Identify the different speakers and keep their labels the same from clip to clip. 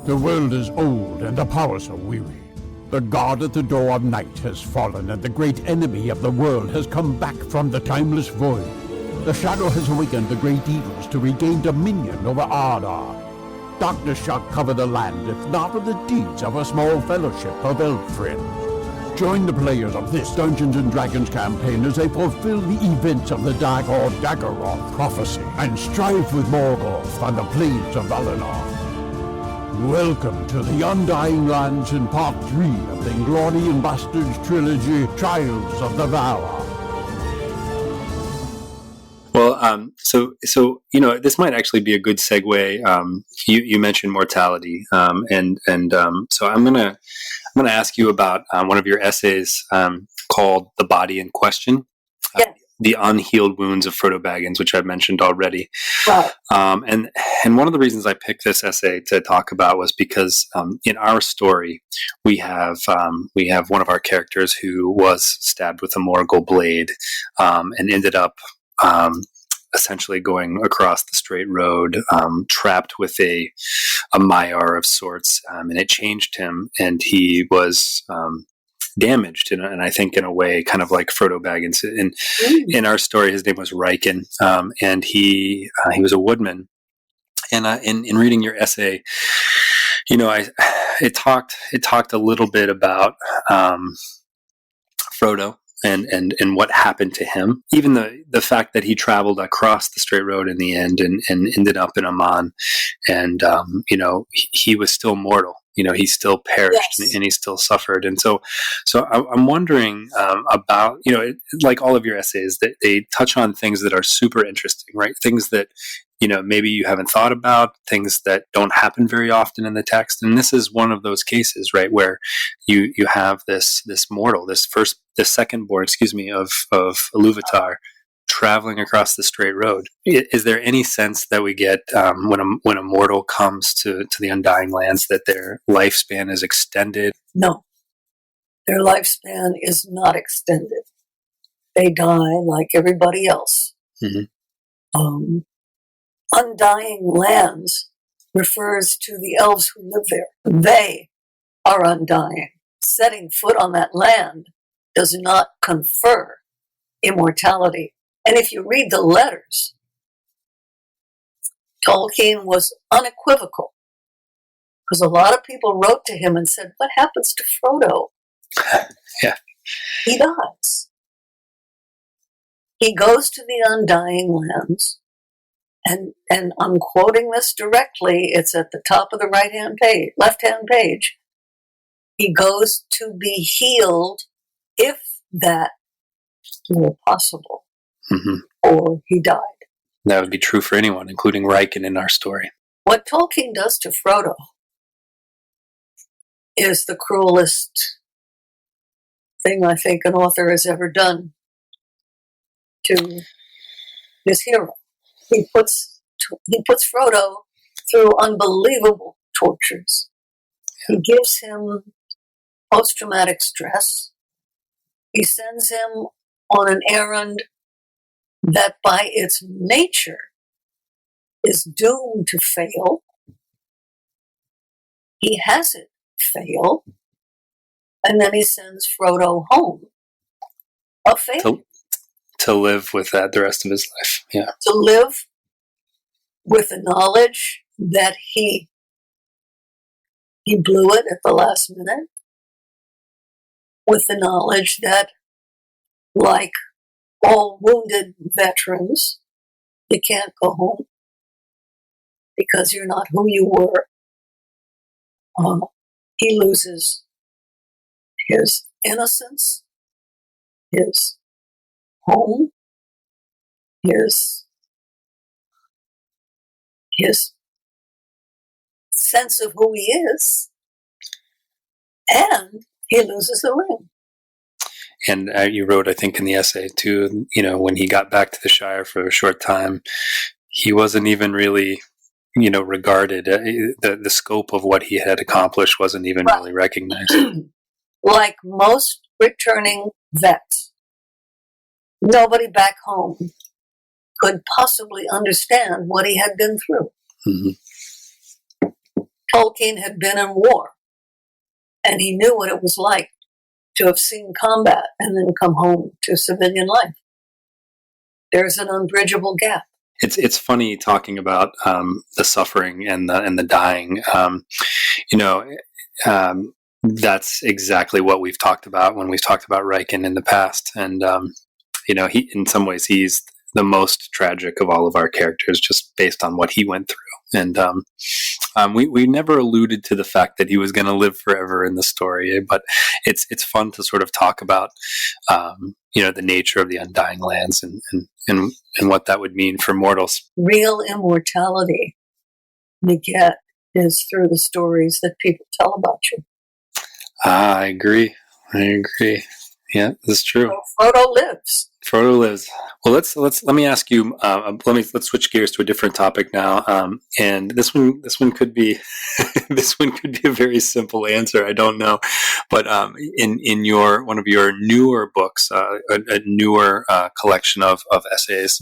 Speaker 1: The world is old and the powers are weary. The god at the door of night has fallen, and the great enemy of the world has come back from the timeless void. The shadow has awakened the great evils to regain dominion over Ardar. Darkness shall cover the land, if not with the deeds of a small fellowship of elf friends. Join the players of this Dungeons & Dragons campaign as they fulfill the events of the Dagor Dagorath prophecy and strive with Morgoth on the plains of Valinor. Welcome to the Undying Lands in Part 3 of the Inglorion Bastards trilogy, Trials of the Valar.
Speaker 2: Well, so this might actually be a good segue. You mentioned mortality, and so I'm gonna ask you about one of your essays called "The Body in Question."
Speaker 3: Yeah.
Speaker 2: The unhealed wounds of Frodo Baggins, which I've mentioned already.
Speaker 3: Right.
Speaker 2: And one of the reasons I picked this essay to talk about was because in our story we have one of our characters who was stabbed with a Morgul blade and ended up essentially going across the straight road, trapped with a Maiar of sorts, and it changed him, and he was damaged, and I think in a way kind of like Frodo Baggins. In our story, his name was Raiken, and he was a woodman. And in reading your essay, it talked a little bit about Frodo and what happened to him. Even the fact that he traveled across the straight road in the end and ended up in Aman, and he was still mortal. He still perished.
Speaker 3: Yes.
Speaker 2: and he still suffered. And so I'm wondering about, like all of your essays, that they touch on things that are super interesting, right? Things that, maybe you haven't thought about, things that don't happen very often in the text. And this is one of those cases, right, where you have this mortal, this second born, of Iluvatar, traveling across the straight road. Is there any sense that we get when a mortal comes to the Undying Lands that their lifespan is extended?
Speaker 3: No, their lifespan is not extended. They die like everybody else.
Speaker 2: Mm-hmm.
Speaker 3: Undying Lands refers to the elves who live there. They are undying. Setting foot on that land does not confer immortality. And if you read the letters, Tolkien was unequivocal, because a lot of people wrote to him and said, "What happens to Frodo?"
Speaker 2: Yeah.
Speaker 3: He dies. He goes to the Undying Lands, and I'm quoting this directly, it's at the top of the left-hand page. He goes to be healed if that were possible.
Speaker 2: Mm-hmm.
Speaker 3: Or he died.
Speaker 2: That would be true for anyone, including Raiken in our story.
Speaker 3: What Tolkien does to Frodo is the cruelest thing I think an author has ever done to his hero. He puts Frodo through unbelievable tortures. He gives him post-traumatic stress. He sends him on an errand that by its nature is doomed to fail. He has it fail, and then he sends Frodo home a failure.
Speaker 2: To live with that the rest of his life. Yeah.
Speaker 3: To live with the knowledge that he blew it at the last minute, with the knowledge that, like all wounded veterans, you can't go home because you're not who you were. He loses his innocence, his home, his sense of who he is, and he loses the ring.
Speaker 2: And you wrote, I think, in the essay too, when he got back to the Shire for a short time, he wasn't even really, regarded. The scope of what he had accomplished wasn't even really recognized.
Speaker 3: Like most returning vets, nobody back home could possibly understand what he had been through.
Speaker 2: Mm-hmm.
Speaker 3: Tolkien had been in war, and he knew what it was like to have seen combat and then come home to civilian life. There's an unbridgeable gap.
Speaker 2: It's funny talking about the suffering and the dying. That's exactly what we've talked about when we've talked about Raiken in the past. And he, in some ways, he's the most tragic of all of our characters, just based on what he went through. And we never alluded to the fact that he was going to live forever in the story, but it's fun to sort of talk about the nature of the Undying Lands and what that would mean for mortals.
Speaker 3: Real immortality we get is through the stories that people tell about you.
Speaker 2: I agree. Yeah, that's true.
Speaker 3: So Frodo lives.
Speaker 2: Well, let me ask you. Let's switch gears to a different topic now. And this one could be a very simple answer. I don't know, but in one of your newer books, a newer collection of essays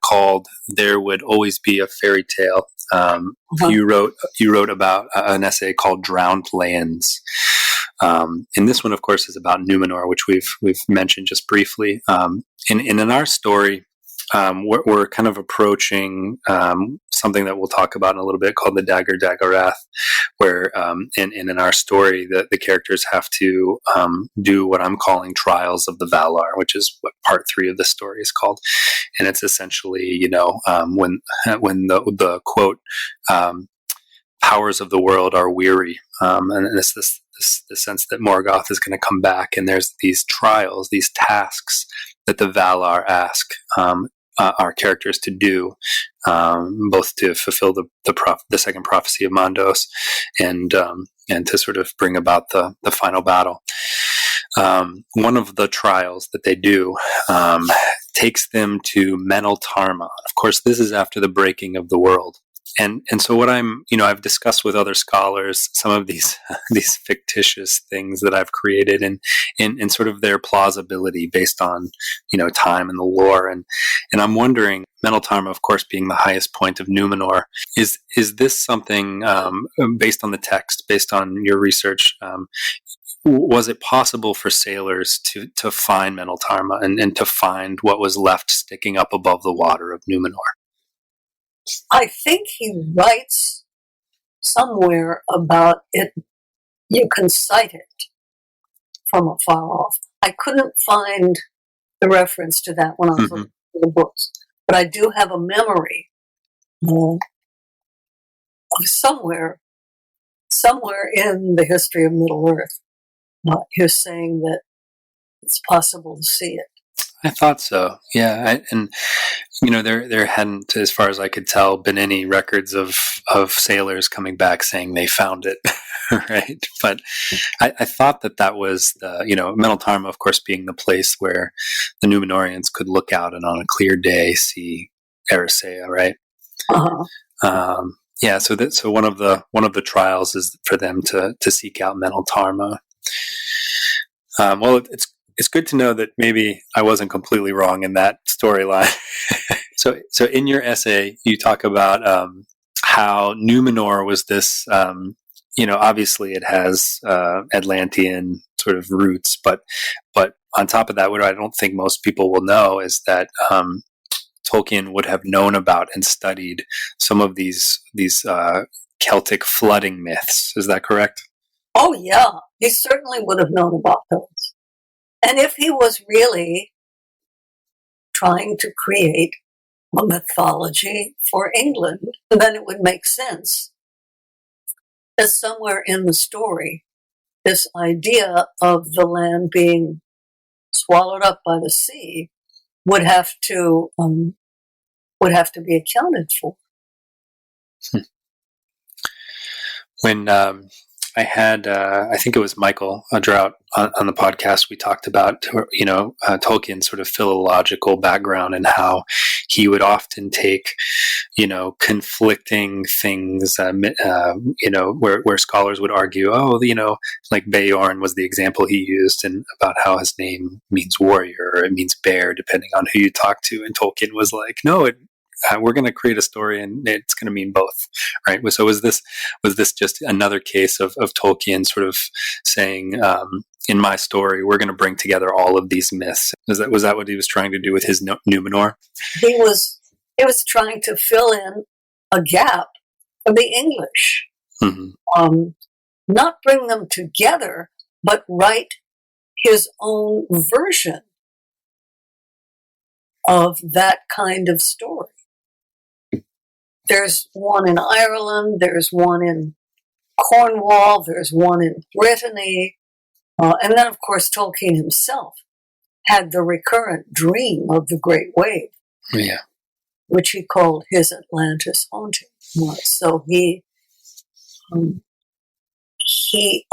Speaker 2: called "There Would Always Be a Fairy Tale," you wrote about an essay called "Drowned Lands." And this one, of course, is about Numenor, which we've mentioned just briefly. And in our story, we're kind of approaching something that we'll talk about in a little bit called the Dagor Dagorath, where in our story, the characters have to do what I'm calling trials of the Valar, which is what part 3 of the story is called. And it's essentially, when the quote, powers of the world are weary, and it's the sense that Morgoth is going to come back, and there's these trials, these tasks that the Valar ask our characters to do, both to fulfill the second prophecy of Mandos and to sort of bring about the final battle. One of the trials that they do takes them to Meneltarma. Of course, this is after the breaking of the world. And so what I've discussed with other scholars some of these fictitious things that I've created and sort of their plausibility based on, time and the lore. And I'm wondering, Meneltarma, of course, being the highest point of Numenor, is this something, based on the text, based on your research, was it possible for sailors to find Meneltarma and to find what was left sticking up above the water of Numenor?
Speaker 3: I think he writes somewhere about it. You can sight it from afar off. I couldn't find the reference to that when I was looking for the books, but I do have a memory of somewhere in the history of Middle Earth, he's saying that it's possible to see it.
Speaker 2: I thought so. Yeah. There hadn't, as far as I could tell, been any records of sailors coming back saying they found it. Right. But I thought that was Meneltarma, of course, being the place where the Numenorians could look out and on a clear day see Erisea, right?
Speaker 3: Uh-huh.
Speaker 2: Yeah. So one of the trials is for them to seek out Meneltarma. Well, it's good to know that maybe I wasn't completely wrong in that storyline. So in your essay, you talk about how Numenor was this, obviously it has Atlantean sort of roots, but on top of that, what I don't think most people will know is that Tolkien would have known about and studied some of these Celtic flooding myths. Is that correct?
Speaker 3: Oh, yeah. He certainly would have known about those. And if he was really trying to create a mythology for England, then it would make sense that somewhere in the story, this idea of the land being swallowed up by the sea would have to be accounted for.
Speaker 2: When I had, I think it was Michael Drought on the podcast, we talked about, Tolkien's sort of philological background and how he would often take, conflicting things, where scholars would argue, like Beorn was the example he used, and about how his name means warrior or it means bear, depending on who you talk to. And Tolkien was like, no, we're going to create a story, and it's going to mean both, right? So was this just another case of Tolkien sort of saying, in my story, we're going to bring together all of these myths? Was that what he was trying to do with his Numenor?
Speaker 3: He was trying to fill in a gap for the English. Mm-hmm. Not bring them together, but write his own version of that kind of story. There's one in Ireland, there's one in Cornwall, there's one in Brittany, and then, of course, Tolkien himself had the recurrent dream of the Great Wave, which he called his Atlantis haunting. So he,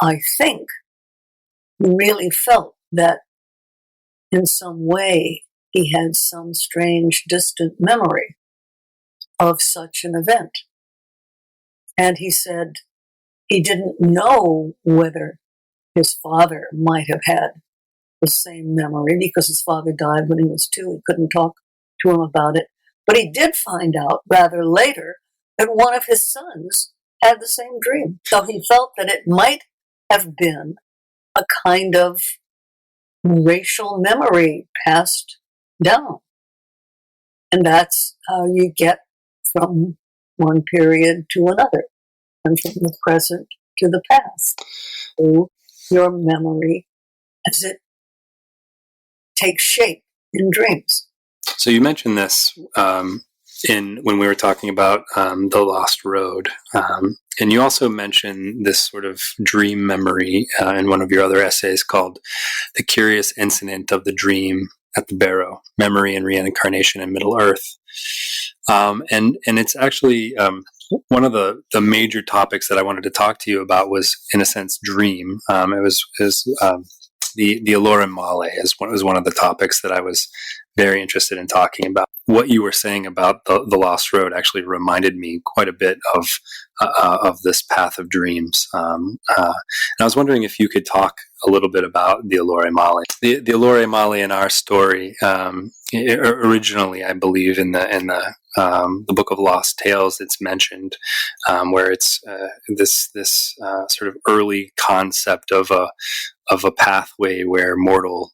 Speaker 3: I think, really felt that in some way he had some strange, distant memory of such an event. And he said he didn't know whether his father might have had the same memory, because his father died when he was 2. He couldn't talk to him about it. But he did find out rather later that one of his sons had the same dream. So he felt that it might have been a kind of racial memory passed down. And that's how you get from one period to another, and from the present to the past, through your memory as it takes shape in dreams.
Speaker 2: So you mentioned this when we were talking about The Lost Road, and you also mentioned this sort of dream memory in one of your other essays called The Curious Incident of the Dream at the Barrow, Memory and Reincarnation in Middle-earth. And it's actually one of the major topics that I wanted to talk to you about was, in a sense, dream. It was the Olórë Mallë was one of the topics that I was very interested in talking about. What you were saying about the Lost Road actually reminded me quite a bit of this path of dreams. And I was wondering if you could talk a little bit about the Olórë Mallë. The Olórë Mallë in our story, originally, I believe, in the Book of Lost Tales, it's mentioned, where it's this sort of early concept of a pathway where mortal,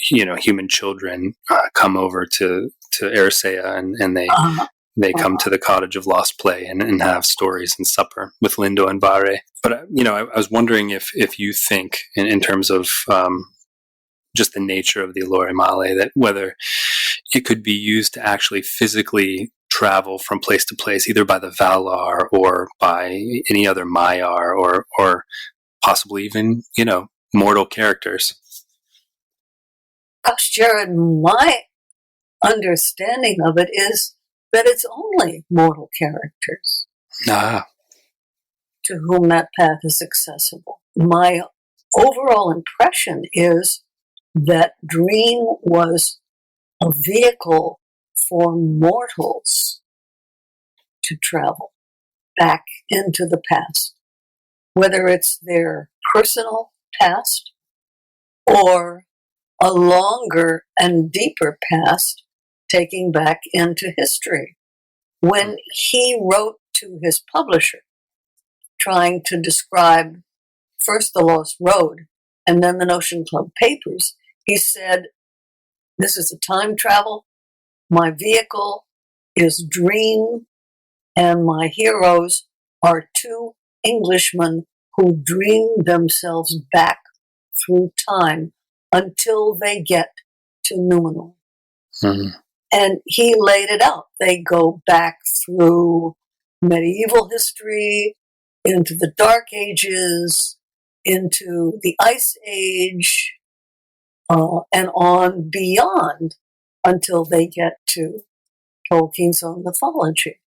Speaker 2: human children come over to Ersea, and they come to the cottage of lost play and have stories and supper with Lindo and Bare. But I was wondering if you think, in terms of just the nature of the Olórë Mallë, that whether it could be used to actually physically travel from place to place, either by the Valar or by any other Maiar, or possibly even mortal characters.
Speaker 3: Gosh, Jared, my understanding of it is that it's only mortal characters to whom that path is accessible. My overall impression is that Dream was a vehicle for mortals to travel back into the past, whether it's their personal past or a longer and deeper past, taking back into history. When he wrote to his publisher, trying to describe first The Lost Road and then the Notion Club papers, he said, "This is a time travel. My vehicle is Dream, and my heroes are 2 Englishmen who dream themselves back through time until they get to Numenor." Mm-hmm. And he laid it out. They go back through medieval history, into the Dark Ages, into the Ice Age, and on beyond until they get to Tolkien's own mythology.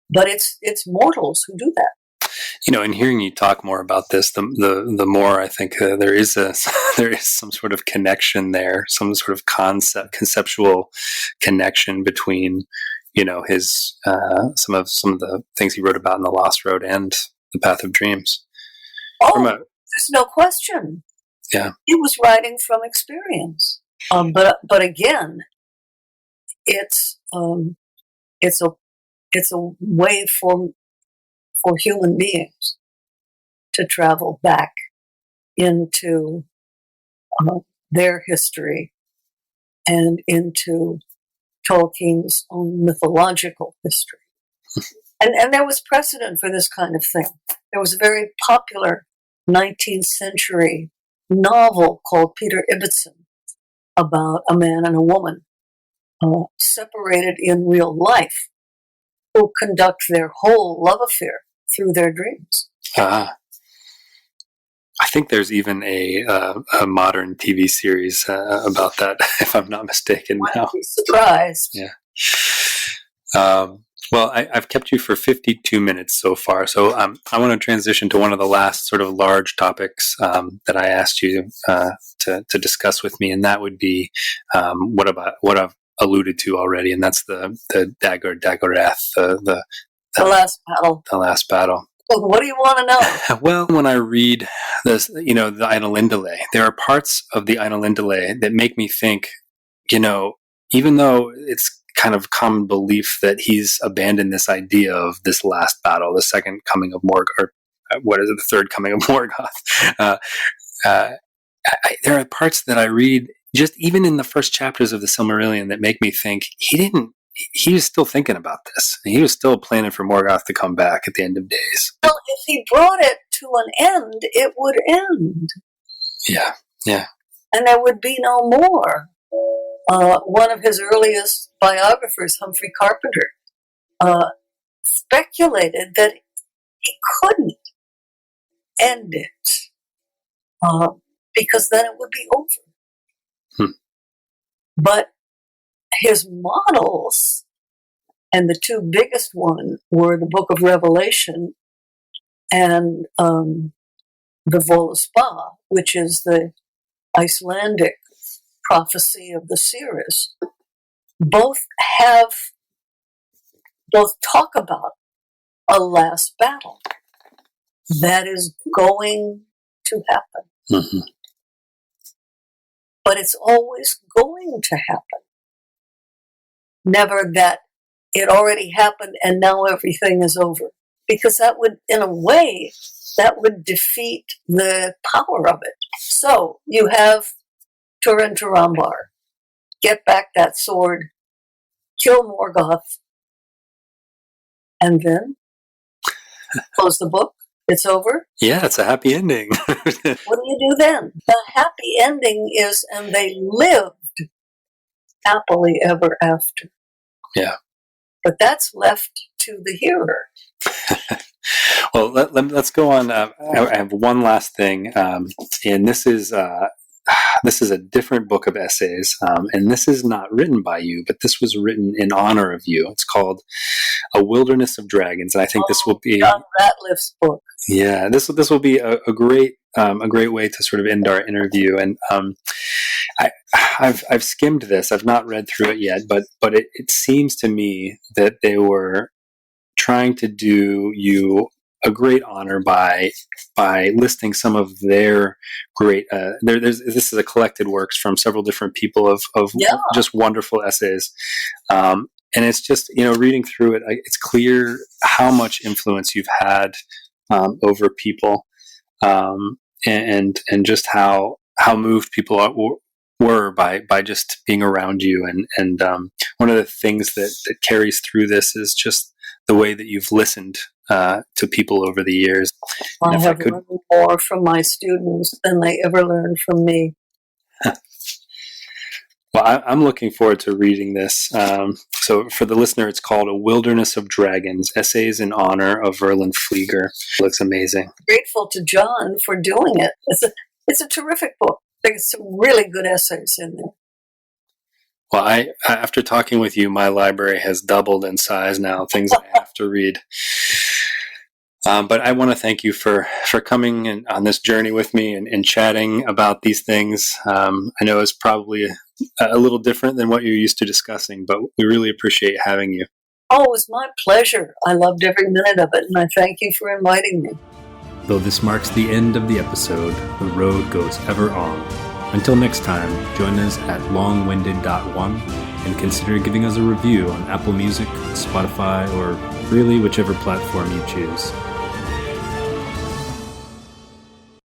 Speaker 3: But it's mortals who do that.
Speaker 2: In hearing you talk more about this, the more I think there is some sort of connection there, some sort of conceptual connection between his some of the things he wrote about in The Lost Road and the Path of Dreams.
Speaker 3: There's no question.
Speaker 2: Yeah,
Speaker 3: he was writing from experience. But again, it's a way for human beings to travel back into their history and into Tolkien's own mythological history. And there was precedent for this kind of thing. There was a very popular 19th century novel called Peter Ibbotson about a man and a woman separated in real life who conduct their whole love affair through their dreams.
Speaker 2: I think there's even a modern TV series about that, if I'm not mistaken.
Speaker 3: Might be surprised.
Speaker 2: Yeah. Well, I've kept you for 52 minutes so far, so I want to transition to one of the last sort of large topics that I asked you to discuss with me, and that would be what I've alluded to already, and that's the Dagor Dagorath, the
Speaker 3: last battle.
Speaker 2: The last battle.
Speaker 3: Well, what do you want to know?
Speaker 2: Well, when I read this, the Unhealed, there are parts of the Unhealed that make me think, even though it's kind of common belief that he's abandoned this idea of this last battle, the second coming of Morgoth, or what is it, the third coming of Morgoth. There are parts that I read, just even in the first chapters of the Silmarillion, that make me think he was still thinking about this. He was still planning for Morgoth to come back at the end of days.
Speaker 3: Well, if he brought it to an end, it would end.
Speaker 2: Yeah.
Speaker 3: And there would be no more. One of his earliest biographers, Humphrey Carpenter, speculated that he couldn't end it because then it would be over. But his models, and the two biggest ones were the Book of Revelation and the Völuspá, which is the Icelandic prophecy of the seers, both talk about a last battle that is going to happen.
Speaker 2: Mm-hmm.
Speaker 3: But it's always going to happen. Never that it already happened and now everything is over. Because that would, in a way, that would defeat the power of it. So you have Turin Turambar, get back that sword, kill Morgoth, and then close the book. It's over.
Speaker 2: Yeah, it's a happy ending.
Speaker 3: What do you do then? The happy ending is, and they lived happily ever after.
Speaker 2: Yeah.
Speaker 3: But that's left to the hearer.
Speaker 2: Well, let's go on. I have one last thing, and this is a different book of essays, and this is not written by you, but this was written in honor of you. It's called A Wilderness of Dragons, and I think this will be
Speaker 3: John Ratliff's book.
Speaker 2: Yeah, this will be a great way to sort of end our interview. And I've skimmed this. I've not read through it yet, but it seems to me that they were trying to do you a great honor by listing some of their great. This is a collected works from several different people of just wonderful essays. And it's just, reading through it, it's clear how much influence you've had over people, and just how moved people were by just being around you. And one of the things that carries through this is just the way that you've listened to people over the years.
Speaker 3: I have learned more from my students than they ever learned from me.
Speaker 2: Well, I'm looking forward to reading this. So for the listener, it's called A Wilderness of Dragons, Essays in Honor of Verlyn Flieger. It looks amazing.
Speaker 3: Grateful to John for doing it. It's a terrific book. There's some really good essays in there.
Speaker 2: Well, after talking with you, my library has doubled in size now, things I have to read. But I want to thank you for coming on this journey with me and chatting about these things. I know it's probably a little different than what you're used to discussing, but we really appreciate having you.
Speaker 3: Oh, it was my pleasure. I loved every minute of it, and I thank you for inviting me.
Speaker 4: Though this marks the end of the episode, the road goes ever on. Until next time, join us at longwinded.one and consider giving us a review on Apple Music, Spotify, or really whichever platform you choose.